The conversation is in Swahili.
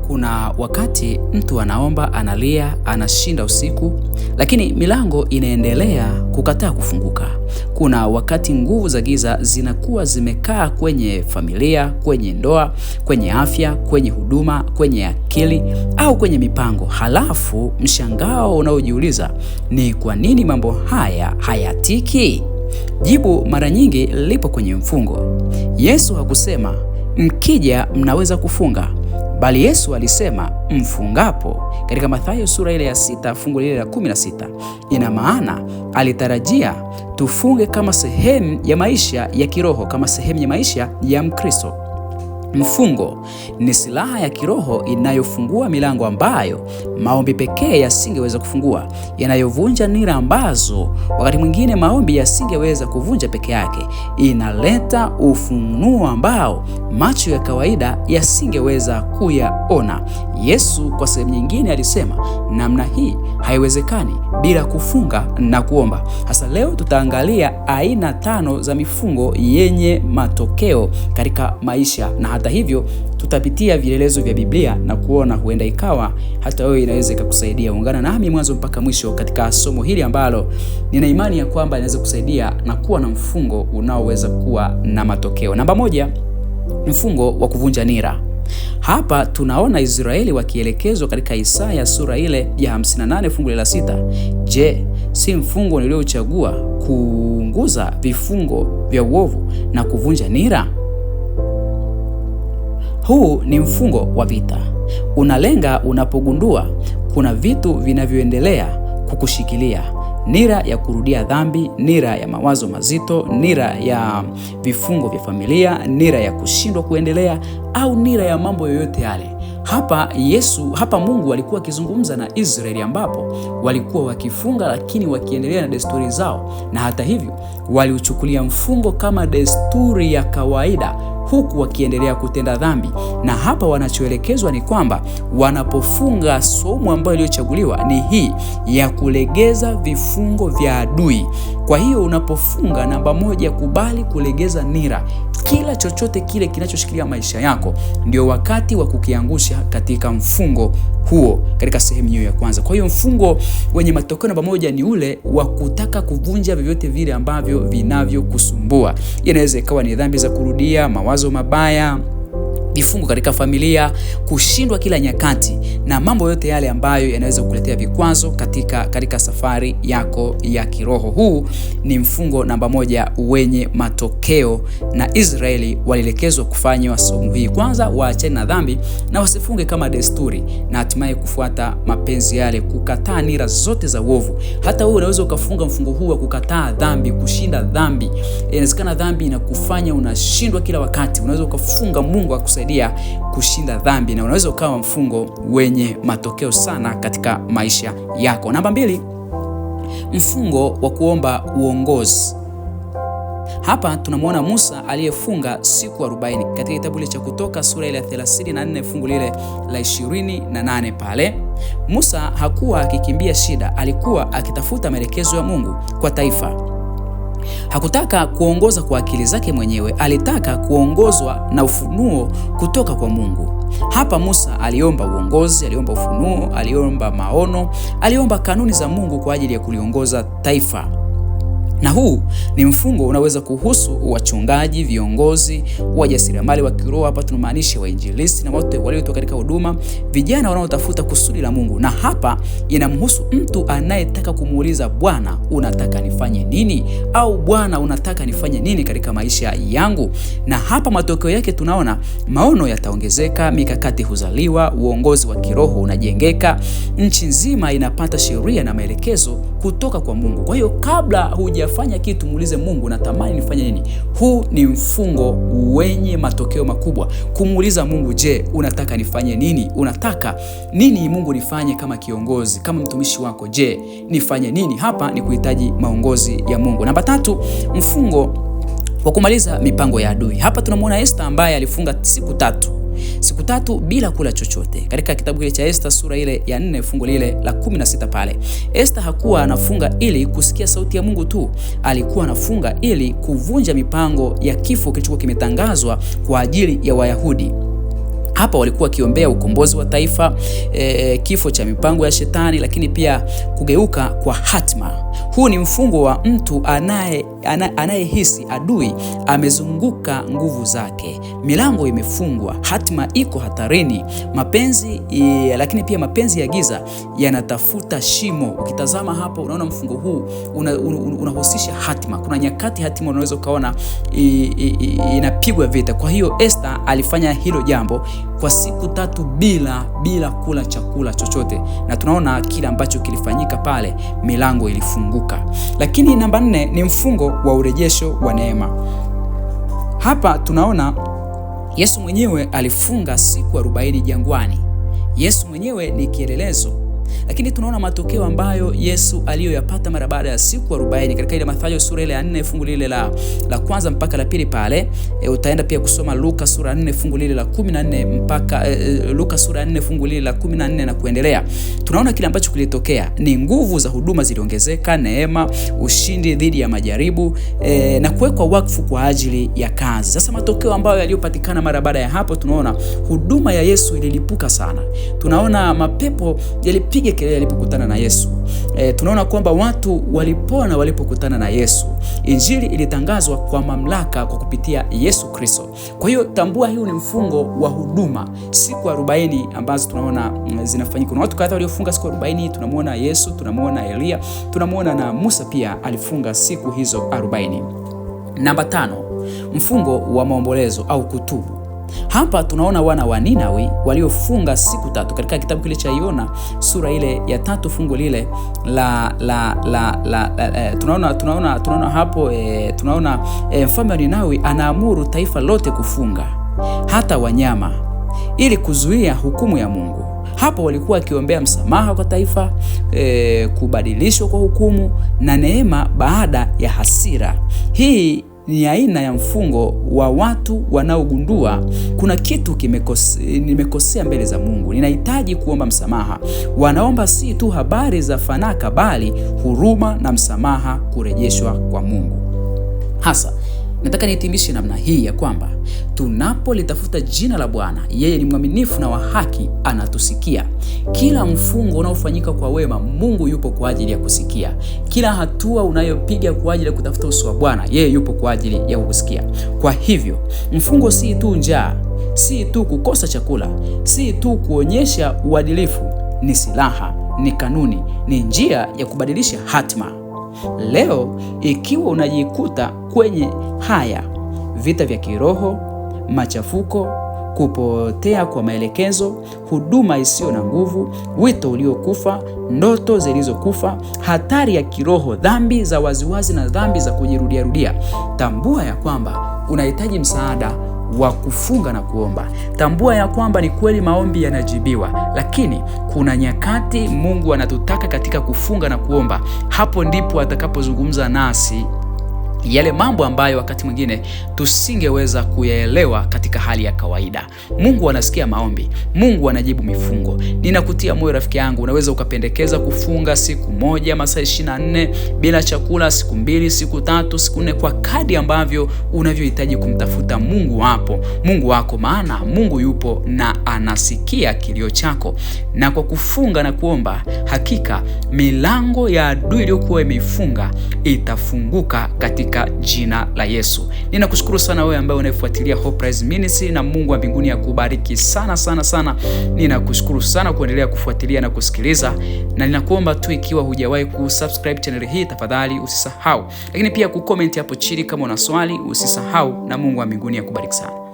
Kuna wakati mtu anaomba, analia, anashinda usiku, lakini milango inaendelea kukataa kufunguka. Kuna wakati nguvu za giza zinakuwa zimekaa kwenye familia, kwenye ndoa, kwenye afya, kwenye huduma, kwenye akili au kwenye mipango. Halafu mshangao unaojiuliza ni kwa nini mambo haya hayatiki? Jibu mara nyingi lipo kwenye mfungo. Yesu hakusema mkija mnaweza kufunga, bali Yesu alisema mfungapo, katika Mathayo sura ile ya 6 fungu lile la 16. Ina maana alitarajia tufunge kama sehemu ya maisha ya kiroho, kama sehemu ya maisha ya Mkristo. Mfungo ni silaha ya kiroho inayofungua milango ambayo maombi pekee yasingeweza kufungua, yanayovunja nira ambazo wakati mwingine maombi yasingeweza kuvunja peke yake. Inaleta ufunuo ambao macho ya kawaida yasingeweza kuyaona. Yesu kwa sehemu nyingine alisema namna hii haiwezekani bila kufunga na kuomba. Hasa leo tutaangalia aina 5 za mifungo yenye matokeo katika maisha, na hata hivyo tutapitia vielelezo vya Biblia na kuona huenda ikawa hata wewe inaweza ikakusaidia. Ungana nami mwanzo mpaka mwisho katika somo hili ambalo nina imani ya kwamba inaweza kusaidia na kuwa na mfungo unaoweza kuwa na matokeo. Namba 1, mfungo wa kuvunja nira. Hapa tunaona Israeli wakielekezwa katika Isaya sura ile ya 58 fungu la 6. Je, si mfungo niliochagua kuunguza vifungo vya uovu na kuvunja nira? Huu ni mfungo wa vita. Unalenga unapogundua kuna vitu vinavyoendelea kukushikilia. Nira ya kurudia dhambi, nira ya mawazo mazito, nira ya vifungo vya familia, nira ya kushindwa kuendelea, au nira ya mambo yoyote yale. Hapa Mungu alikuwa akizungumza na Israeli, ambapo walikuwa wakifunga lakini wakiendelea na desturi zao, na hata hivyo waliuchukulia mfungo kama desturi ya kawaida huku wakiendelea kutenda dhambi. Na hapa wanachoelekezwa ni kwamba wanapofunga, somo ambayo iliyochaguliwa ni hii ya kulegeza vifungo vya adui. Kwa hiyo unapofunga, namba 1, kubali kulegeza nira. Kila chochote kile kinachoshikilia maisha yako, ndio wakati wa kukiangusha katika mfungo huo, katika sehemu hiyo ya kwanza. Kwa hiyo mfungo wenye matokeo namba 1 ni ule wa kutaka kuvunja vyovyote vile ambavyo vinavyokusumbua. Inaweza ikawa ni dhambi za kurudia, mawazo mabaya, vifungo katika familia, kushindwa kila nyakati, na mambo yote yale ambayo yanaweza kukuletea vikwazo katika safari yako ya kiroho. Huu ni mfungo namba 1 wenye matokeo, na Israeli walielekezwa kufanya somo hii. Kwanza, waachane na dhambi na wasifunge kama desturi, na hatimaye kufuata mapenzi yale, kukataa nira zote za uovu. Hata wewe unaweza ukafunga mfungo huu wa kukataa dhambi, kushinda dhambi. Inawezekana dhambi inakufanya unashindwa kila wakati. Unaweza ukafunga, Mungu akusaidia kushinda dhambi, na unaweza ukawa mfungo wenye matokeo sana katika maisha yako. Namba 2, mfungo wa kuomba uongozi. Hapa tunamwona Musa aliyefunga siku 40 katika kitabu cha Kutoka sura ile ya 34 fungu lile la 28 pale. Musa hakuwa akikimbia shida, alikuwa akitafuta maelekezo ya Mungu kwa taifa. Hakutaka kuongoza kwa akili zake mwenyewe, alitaka kuongozwa na ufunuo kutoka kwa Mungu. Hapa Musa aliomba uongozi, aliomba ufunuo, aliomba maono, aliomba kanuni za Mungu kwa ajili ya kuliongoza taifa. Na huu ni mfungo unaweza kuhusu wachungaji, viongozi, wajasiriamali wa kiroho. Hapa tunamaanisha wainjilisti na watu waliotoka katika huduma, vijana wanaotafuta kusudi la Mungu. Na hapa inamhusu mtu anayetaka kumuuliza Bwana, unataka nifanye nini? Au Bwana, unataka nifanye nini katika maisha yangu? Na hapa matokeo yake tunaona maono yataongezeka, mikakati huzaliwa, uongozi wa kiroho unajengeka, nchi nzima inapata sheria na maelekezo kutoka kwa Mungu. Kwa hiyo kabla hujafanya kitu, muulize Mungu, natamani nifanye nini? Huu ni mfungo wenye matokeo makubwa. Kumuuliza Mungu, je, unataka nifanye nini? Unataka nini Mungu nifanye kama kiongozi, kama mtumishi wako? Je, nifanye nini? Hapa ni kuhitaji maongozi ya Mungu. Namba 3, mfungo wa kumaliza mipango ya adui. Hapa tunamwona Esther ambaye alifunga siku 3 bila kula chochote. Katika kitabu kile cha Esther sura ile ya 4 fungu lile la 16 pale. Esther hakuwa anafunga ili kusikia sauti ya Mungu tu, alikuwa anafunga ili kuvunja mipango ya kifo kilichokuwa kimetangazwa kwa ajili ya Wayahudi. Hapa walikuwa wakiombea ukombozi wa taifa, kifo cha mipango ya shetani, lakini pia kugeuka kwa hatima. Huu ni mfungo wa mtu anayehisi adui amezunguka nguvu zake, milango imefungwa, hatima iko hatarini, lakini pia mapenzi ya giza yanatafuta shimo. Ukitazama hapo unaona mfungo huu unahusisha hatima. Kuna nyakati hatima unaweza ukaona inapigwa vita. Kwa hiyo Esther alifanya hilo jambo kwa siku 3 bila kula chakula chochote, na tunaona kile ambacho kilifanyika pale, milango ilifunguka. Lakini namba 4 ni mfungo wa urejesho wa neema. Hapa tunaona Yesu mwenyewe alifunga siku 40 jangwani. Yesu mwenyewe ni kielelezo, lakini tunaona matokeo ambayo Yesu aliyoyapata mara baada ya siku 40 katika ile Mathayo sura ile ya 4 fungu lile la kwanza mpaka la pili pale. Utaenda pia kusoma Luka sura 4 fungu lile la 14 mpaka Luka sura 4 fungu lile la 14 na kuendelea. Tunaona kile ambacho kilitokea ni nguvu za huduma ziliongezeka, neema, ushindi dhidi ya majaribu, na kuwekwa wakfu kwa ajili ya kazi. Sasa matokeo ambayo yaliyopatikana mara baada ya hapo, tunaona huduma ya Yesu ililipuka sana. Tunaona mapepo yalipiga kelele walipokutana na Yesu. Tunaona kwamba watu walipona walipokutana na Yesu. Injili ilitangazwa kwa mamlaka kwa kupitia Yesu Kristo. Kwa hiyo tambua, huu ni mfungo wa huduma, siku 40 ambazo tunaona zinafanyika. Kuna watu kadhaa waliofunga siku 40. Tunamuona Yesu, tunamuona Elia, tunamuona na Musa pia alifunga siku hizo 40. Namba 5, mfungo wa maombolezo au kutubu. Hapa tunaona wana wa Ninawi waliofunga siku 3 katika kitabu kile cha Yona sura ile ya 3 fungu lile tunaona hapo tunaona mfalme wa Ninawi anaamuru taifa lote kufunga, hata wanyama, ili kuzuia hukumu ya Mungu. Hapo walikuwa wakiombea msamaha kwa taifa, kubadilishwa kwa hukumu na neema baada ya hasira. Hii ni aina ya mfungo wa watu wanaogundua kuna kitu nimekosea mbele za Mungu, ninahitaji kuomba msamaha. Wanaomba si tu habari za fanaka, bali huruma na msamaha kurejeshwa kwa Mungu. Hasa nataka nihitimishe namna hii ya kwamba tunapolitafuta jina la Bwana, yeye ni mwaminifu na wa haki, anatusikia. Kila mfungo unaofanyika kwa wema, Mungu yupo kwa ajili ya kusikia. Kila hatua unayopiga kwa ajili ya kutafuta uso wa Bwana, yeye yupo kwa ajili ya kusikia. Kwa hivyo, mfungo si tu njaa, si tu kukosa chakula, si tu kuonyesha uadilifu, ni silaha, ni kanuni, ni njia ya kubadilisha hatima. Leo ikiwa unajikuta kwenye haya: vita vya kiroho, machafuko, kupotea kwa maelekezo, huduma isiyo na nguvu, wito uliokufa, ndoto zilizokufa, hatari ya kiroho, dhambi za waziwazi na dhambi za kujirudia, tambua ya kwamba unahitaji msaada wa kufunga na kuomba. Tambua ya kwamba ni kweli maombi yanajibiwa, lakini kuna nyakati Mungu anatutaka katika kufunga na kuomba. Hapo ndipo atakapozungumza nasi yale mambo ambayo wakati mwingine tusingeweza kuyaelewa katika hali ya kawaida. Mungu anasikia maombi, Mungu anajibu mifungo. Ninakutia moyo rafiki yangu, unaweza ukapendekeza kufunga siku 1 masaa 24 bila chakula, siku 2, siku 3, siku 4, kwa kadri ambavyo unavyohitaji kumtafuta Mungu wako, maana Mungu yupo na anasikia kilio chako. Na kwa kufunga na kuomba, hakika milango ya adui iliyokuwa imeifunga itafunguka katika jina la Yesu. Ninakushukuru sana wewe ambaye unafuatilia Hope Rise Ministry, na Mungu wa mbinguni akubariki sana sana sana. Ninakushukuru sana kuendelea kufuatilia na kusikiliza, na ninakuomba tu, ikiwa hujawahi kusubscribe channel hii, tafadhali usisahau, lakini pia kucomment hapo chini kama una swali, usisahau, na Mungu wa mbinguni akubariki sana.